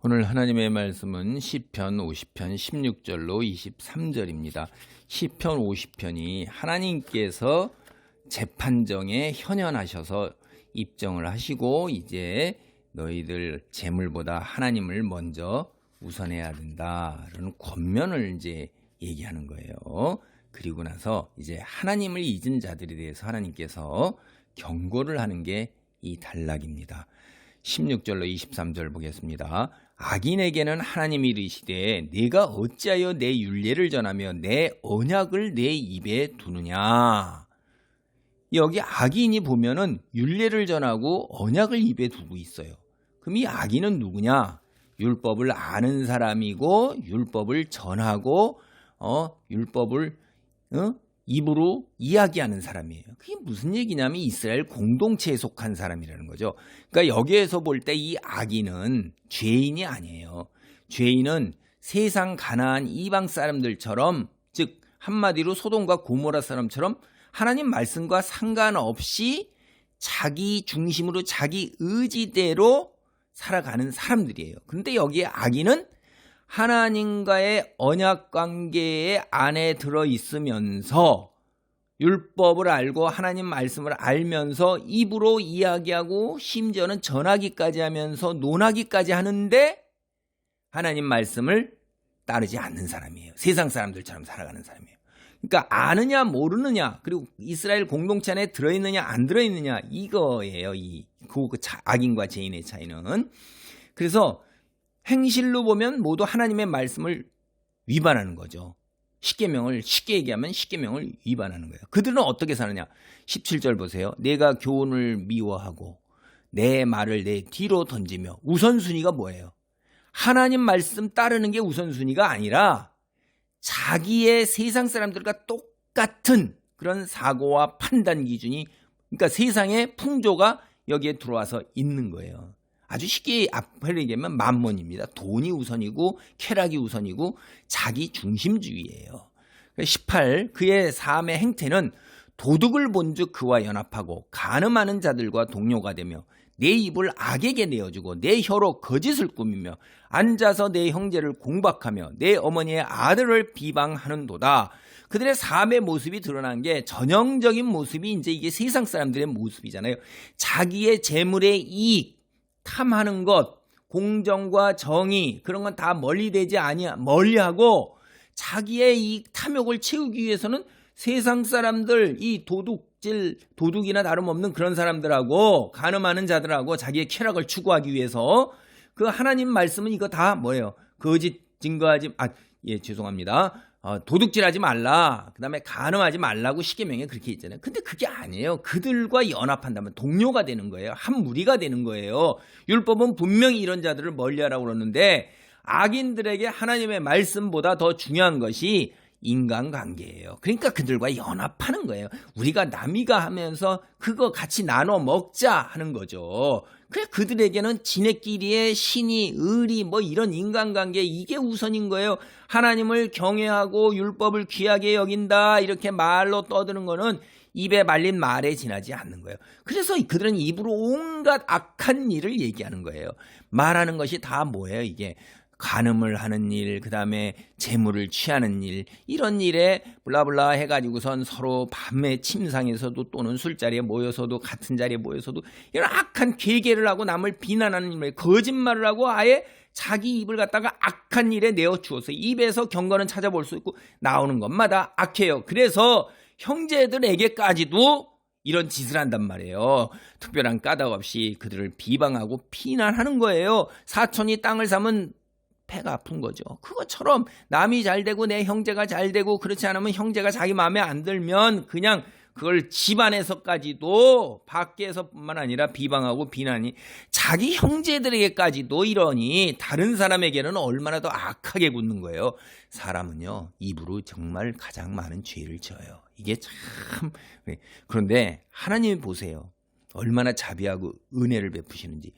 오늘 하나님의 말씀은 시편 50편 16절로 23절입니다. 시편 50편이 하나님께서 재판정에 현현하셔서 입정을 하시고 이제 너희들 재물보다 하나님을 먼저 우선해야 된다라는 권면을 이제 얘기하는 거예요. 그리고 나서 이제 하나님을 잊은 자들에 대해서 하나님께서 경고를 하는 게 이 단락입니다. 16절로 23절 보겠습니다. 악인에게는 하나님이 이르시되 내가 어찌하여 내 율례를 전하며 내 언약을 내 입에 두느냐. 여기 악인이 보면은 율례를 전하고 언약을 입에 두고 있어요. 그럼 이 악인은 누구냐? 율법을 아는 사람이고 율법을 전하고 율법을 입으로 이야기하는 사람이에요. 그게 무슨 얘기냐면 이스라엘 공동체에 속한 사람이라는 거죠. 그러니까 여기에서 볼 때 이 악인은 죄인이 아니에요. 죄인은 세상 가나안 이방 사람들처럼, 즉 한마디로 소돔과 고모라 사람처럼 하나님 말씀과 상관없이 자기 중심으로 자기 의지대로 살아가는 사람들이에요. 그런데 여기에 악인은 하나님과의 언약 관계 안에 들어 있으면서 율법을 알고 하나님 말씀을 알면서 입으로 이야기하고 심지어는 전하기까지 하면서 논하기까지 하는데 하나님 말씀을 따르지 않는 사람이에요. 세상 사람들처럼 살아가는 사람이에요. 그러니까 아느냐 모르느냐, 그리고 이스라엘 공동체 안에 들어있느냐 안 들어있느냐, 이거예요. 그 악인과 죄인의 차이는. 그래서 행실로 보면 모두 하나님의 말씀을 위반하는 거죠. 쉽게 얘기하면 십계명을 위반하는 거예요. 그들은 어떻게 사느냐? 17절 보세요. 내가 교훈을 미워하고 내 말을 내 뒤로 던지며. 우선순위가 뭐예요? 하나님 말씀 따르는 게 우선순위가 아니라 자기의 세상 사람들과 똑같은 그런 사고와 판단 기준이, 그러니까 세상의 풍조가 여기에 들어와서 있는 거예요. 아주 쉽게 앞을 얘기하면 만몬입니다. 돈이 우선이고 쾌락이 우선이고 자기 중심주의예요. 18. 그의 삶의 행태는 도둑을 본즉 그와 연합하고 간음하는 자들과 동료가 되며 내 입을 악에게 내어주고 내 혀로 거짓을 꾸미며 앉아서 내 형제를 공박하며 내 어머니의 아들을 비방하는도다. 그들의 삶의 모습이 드러난 게 전형적인 모습이 이제 이게 세상 사람들의 모습이잖아요. 자기의 재물의 이익 탐하는 것, 공정과 정의, 그런 건 다 멀리하고 자기의 이 탐욕을 채우기 위해서는 세상 사람들, 이 도둑이나 다름없는 그런 사람들하고 간음하는 자들하고 자기의 쾌락을 추구하기 위해서 그 하나님 말씀은 이거 다 뭐예요? 거짓 증거하지, 죄송합니다. 도둑질하지 말라, 그 다음에 간음하지 말라고 십계명에 그렇게 있잖아요. 근데 그게 아니에요. 그들과 연합한다면 동료가 되는 거예요. 한 무리가 되는 거예요. 율법은 분명히 이런 자들을 멀리하라고 그러는데 악인들에게 하나님의 말씀보다 더 중요한 것이 인간관계예요. 그러니까 그들과 연합하는 거예요. 우리가 남이가 하면서 그거 같이 나눠 먹자 하는 거죠. 그래, 그들에게는 지네끼리의 신의, 의리, 이런 인간관계, 이게 우선인 거예요. 하나님을 경외하고 율법을 귀하게 여긴다, 이렇게 말로 떠드는 거는 입에 말린 말에 지나지 않는 거예요. 그래서 그들은 입으로 온갖 악한 일을 얘기하는 거예요. 말하는 것이 다 뭐예요, 이게? 간음을 하는 일, 그 다음에 재물을 취하는 일, 이런 일에 블라블라 해가지고선 서로 밤에 침상에서도 또는 술자리에 모여서도 같은 자리에 모여서도 이런 악한 괴계를 하고 남을 비난하는 일, 거짓말을 하고 아예 자기 입을 갖다가 악한 일에 내어주어서 입에서 경건은 찾아볼 수 있고 나오는 것마다 악해요. 그래서 형제들에게까지도 이런 짓을 한단 말이에요. 특별한 까닭 없이 그들을 비방하고 비난하는 거예요. 사촌이 땅을 사면 배가 아픈 거죠. 그것처럼 남이 잘 되고 내 형제가 잘 되고 그렇지 않으면 형제가 자기 마음에 안 들면 그냥 그걸 집안에서까지도 밖에서뿐만 아니라 비방하고 비난이 자기 형제들에게까지도 이러니 다른 사람에게는 얼마나 더 악하게 굳는 거예요. 사람은요, 입으로 정말 가장 많은 죄를 져요. 이게 참. 그런데 하나님이 보세요. 얼마나 자비하고 은혜를 베푸시는지.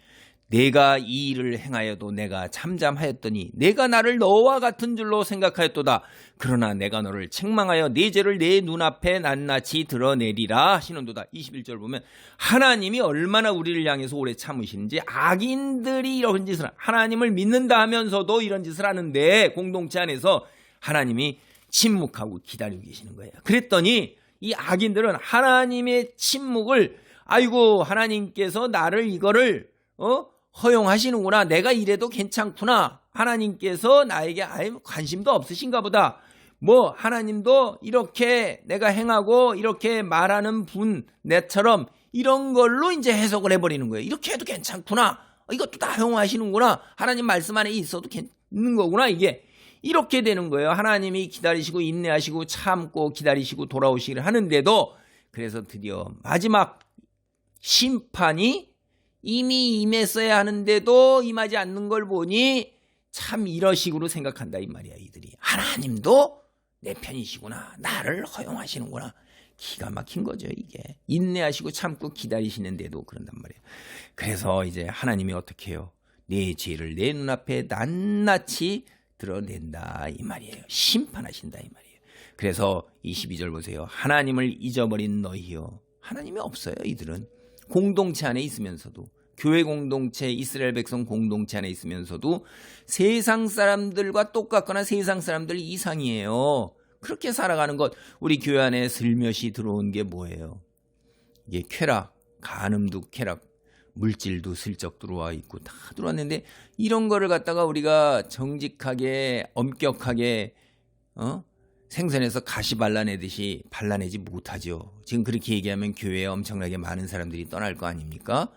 내가 이 일을 행하여도 내가 잠잠하였더니 내가 나를 너와 같은 줄로 생각하였도다. 그러나 내가 너를 책망하여 네 죄를 내 눈앞에 낱낱이 드러내리라 하시는도다. 21절 보면 하나님이 얼마나 우리를 향해서 오래 참으시는지, 악인들이 이런 짓을, 하나님을 믿는다 하면서도 이런 짓을 하는데 공동체 안에서 하나님이 침묵하고 기다리고 계시는 거예요. 그랬더니 이 악인들은 하나님의 침묵을, 아이고 하나님께서 나를 이거를 허용하시는구나, 내가 이래도 괜찮구나, 하나님께서 나에게 관심도 없으신가 보다, 뭐 하나님도 이렇게 내가 행하고 이렇게 말하는 분 내처럼 이런 걸로 이제 해석을 해버리는 거예요. 이렇게 해도 괜찮구나, 이것도 다 허용하시는구나, 하나님 말씀 안에 있어도 괜찮는 거구나, 이게 이렇게 되는 거예요. 하나님이 기다리시고 인내하시고 참고 기다리시고 돌아오시기를 하는데도, 그래서 드디어 마지막 심판이 이미 임했어야 하는데도 임하지 않는 걸 보니 참 이런 식으로 생각한다 이 말이야. 이들이 하나님도 내 편이시구나, 나를 허용하시는구나. 기가 막힌 거죠. 이게 인내하시고 참고 기다리시는데도 그런단 말이에요. 그래서 이제 하나님이 어떻게 해요? 내 죄를 내 눈앞에 낱낱이 드러낸다 이 말이에요. 심판하신다 이 말이에요. 그래서 22절 보세요. 하나님을 잊어버린 너희요. 하나님이 없어요. 이들은 공동체 안에 있으면서도, 교회 공동체, 이스라엘 백성 공동체 안에 있으면서도 세상 사람들과 똑같거나 세상 사람들 이상이에요. 그렇게 살아가는 것. 우리 교회 안에 슬며시 들어온 게 뭐예요? 이게 쾌락, 간음도 쾌락, 물질도 슬쩍 들어와 있고 다 들어왔는데, 이런 거를 갖다가 우리가 정직하게 엄격하게 생선에서 가시 발라내듯이 발라내지 못하죠. 지금 그렇게 얘기하면 교회에 엄청나게 많은 사람들이 떠날 거 아닙니까?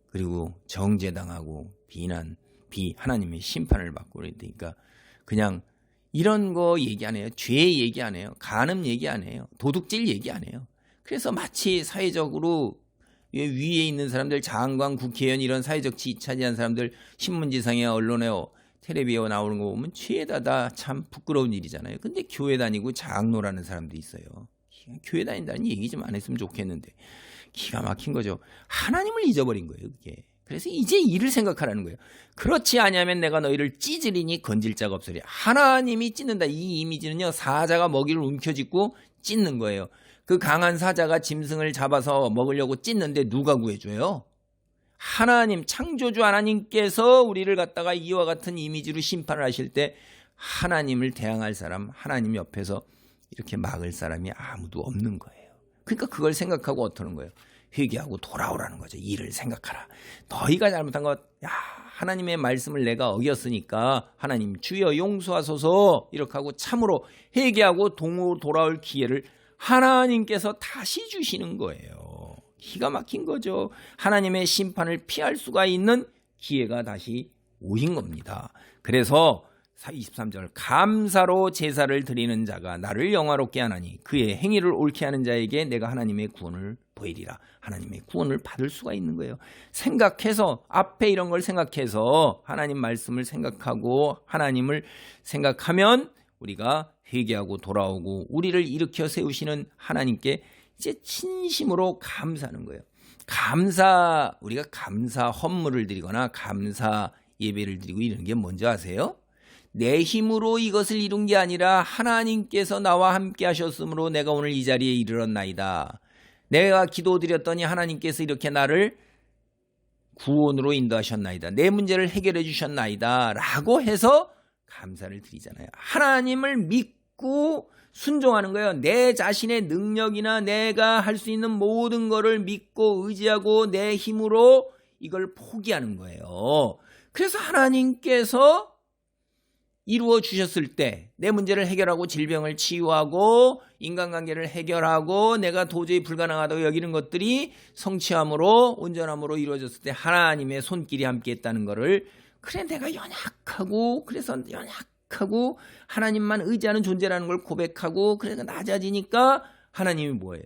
그리고 정죄당하고 하나님의 심판을 받고 그러니까 그냥 이런 거 얘기 안 해요. 죄 얘기 안 해요. 간음 얘기 안 해요. 도둑질 얘기 안 해요. 그래서 마치 사회적으로 위에 있는 사람들, 장관, 국회의원 이런 사회적 지위 차지한 사람들 신문지상에 언론에 텔레비에 나오는 거 보면 죄에다 참 부끄러운 일이잖아요. 근데 교회 다니고 장로라는 사람도 있어요. 교회 다닌다는 얘기 좀 안 했으면 좋겠는데 기가 막힌 거죠. 하나님을 잊어버린 거예요, 그게. 그래서 이제 이를 생각하라는 거예요. 그렇지 아니하면 내가 너희를 찢으리니 건질 자가 없으리. 하나님이 찢는다. 이 이미지는요, 사자가 먹이를 움켜쥐고 찢는 거예요. 그 강한 사자가 짐승을 잡아서 먹으려고 찢는데 누가 구해줘요? 하나님, 창조주 하나님께서 우리를 갖다가 이와 같은 이미지로 심판을 하실 때 하나님을 대항할 사람, 하나님 옆에서 이렇게 막을 사람이 아무도 없는 거예요. 그러니까 그걸 생각하고 어떠는 거예요? 회개하고 돌아오라는 거죠. 이를 생각하라. 너희가 잘못한 것, 하나님의 말씀을 내가 어겼으니까 하나님 주여 용서하소서, 이렇게 하고 참으로 회개하고 돌아올 기회를 하나님께서 다시 주시는 거예요. 기가 막힌 거죠. 하나님의 심판을 피할 수가 있는 기회가 다시 오신 겁니다. 그래서 23절, 감사로 제사를 드리는 자가 나를 영화롭게 하나니 그의 행위를 옳게 하는 자에게 내가 하나님의 구원을 보이리라. 하나님의 구원을 받을 수가 있는 거예요. 생각해서, 앞에 이런 걸 생각해서 하나님 말씀을 생각하고 하나님을 생각하면 우리가 회개하고 돌아오고 우리를 일으켜 세우시는 하나님께 이제 진심으로 감사하는 거예요. 우리가 감사 헌물을 드리거나 감사 예배를 드리고 이러는 게 뭔지 아세요? 내 힘으로 이것을 이룬 게 아니라 하나님께서 나와 함께 하셨으므로 내가 오늘 이 자리에 이르렀나이다. 내가 기도드렸더니 하나님께서 이렇게 나를 구원으로 인도하셨나이다. 내 문제를 해결해 주셨나이다. 라고 해서 감사를 드리잖아요. 하나님을 믿고 순종하는 거예요. 내 자신의 능력이나 내가 할 수 있는 모든 거를 믿고 의지하고 내 힘으로 이걸 포기하는 거예요. 그래서 하나님께서 이루어 주셨을 때 내 문제를 해결하고 질병을 치유하고 인간관계를 해결하고 내가 도저히 불가능하다고 여기는 것들이 성취함으로 온전함으로 이루어졌을 때 하나님의 손길이 함께했다는 것을, 그래 내가 연약하고 그래서 연약하고 하나님만 의지하는 존재라는 걸 고백하고 그래서 낮아지니까 하나님이 뭐예요?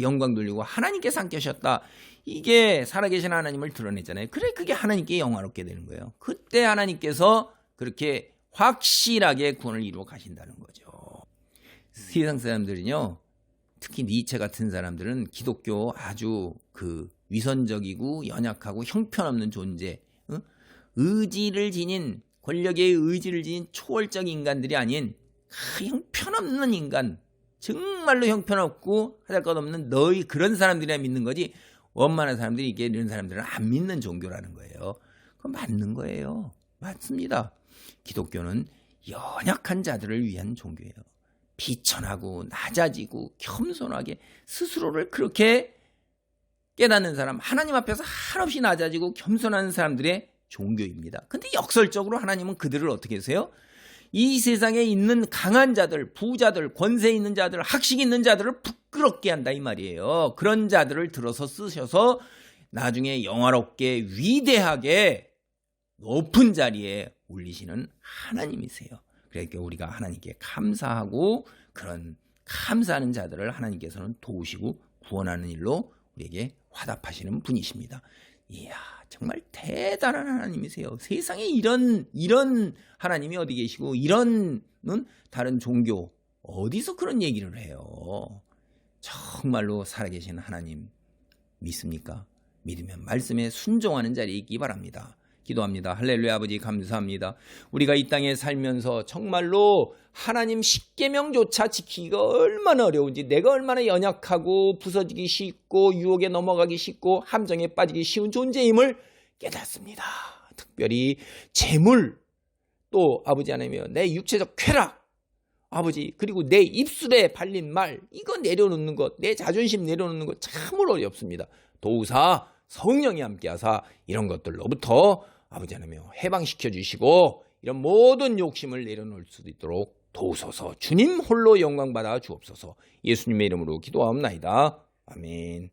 영광 돌리고 하나님께서 함께 하셨다. 이게 살아계신 하나님을 드러냈잖아요. 그래 그게 하나님께 영화롭게 되는 거예요. 그때 하나님께서 그렇게 확실하게 구원을 이루어 가신다는 거죠. 세상 사람들은요, 특히 니체 같은 사람들은 기독교 아주 위선적이고 연약하고 형편없는 존재, 의지를 지닌 권력의 의지를 지닌 초월적 인간들이 아닌 그 형편없는 인간, 정말로 형편없고 하잘것없는 너희 그런 사람들이나 믿는 거지 원만한 사람들이 이런 사람들은 안 믿는 종교라는 거예요. 그건 맞는 거예요. 맞습니다. 기독교는 연약한 자들을 위한 종교예요. 비천하고 낮아지고 겸손하게 스스로를 그렇게 깨닫는 사람, 하나님 앞에서 한없이 낮아지고 겸손한 사람들의 종교입니다. 근데 역설적으로 하나님은 그들을 어떻게 하세요? 이 세상에 있는 강한 자들, 부자들, 권세 있는 자들, 학식 있는 자들을 부끄럽게 한다 이 말이에요. 그런 자들을 들어서 쓰셔서 나중에 영화롭게 위대하게 높은 자리에 올리시는 하나님이세요. 그러니까 우리가 하나님께 감사하고 그런 감사하는 자들을 하나님께서는 도우시고 구원하는 일로 우리에게 화답하시는 분이십니다. 이야, 정말 대단한 하나님이세요. 세상에 이런 하나님이 어디 계시고 이런 다른 종교 어디서 그런 얘기를 해요. 정말로 살아계신 하나님 믿습니까? 믿으면 말씀에 순종하는 자리에 있기 바랍니다. 기도합니다. 할렐루야. 아버지 감사합니다. 우리가 이 땅에 살면서 정말로 하나님 십계명조차 지키기가 얼마나 어려운지, 내가 얼마나 연약하고 부서지기 쉽고 유혹에 넘어가기 쉽고 함정에 빠지기 쉬운 존재임을 깨닫습니다. 특별히 재물, 또 아버지 하나님이여 내 육체적 쾌락, 아버지 그리고 내 입술에 발린 말, 이거 내려놓는 것, 내 자존심 내려놓는 것 참으로 어렵습니다. 도우사 성령이 함께하사 이런 것들로부터 아버지 하나님이여 해방시켜 주시고 이런 모든 욕심을 내려놓을 수 있도록 도우소서. 주님 홀로 영광받아 주옵소서. 예수님의 이름으로 기도하옵나이다. 아멘.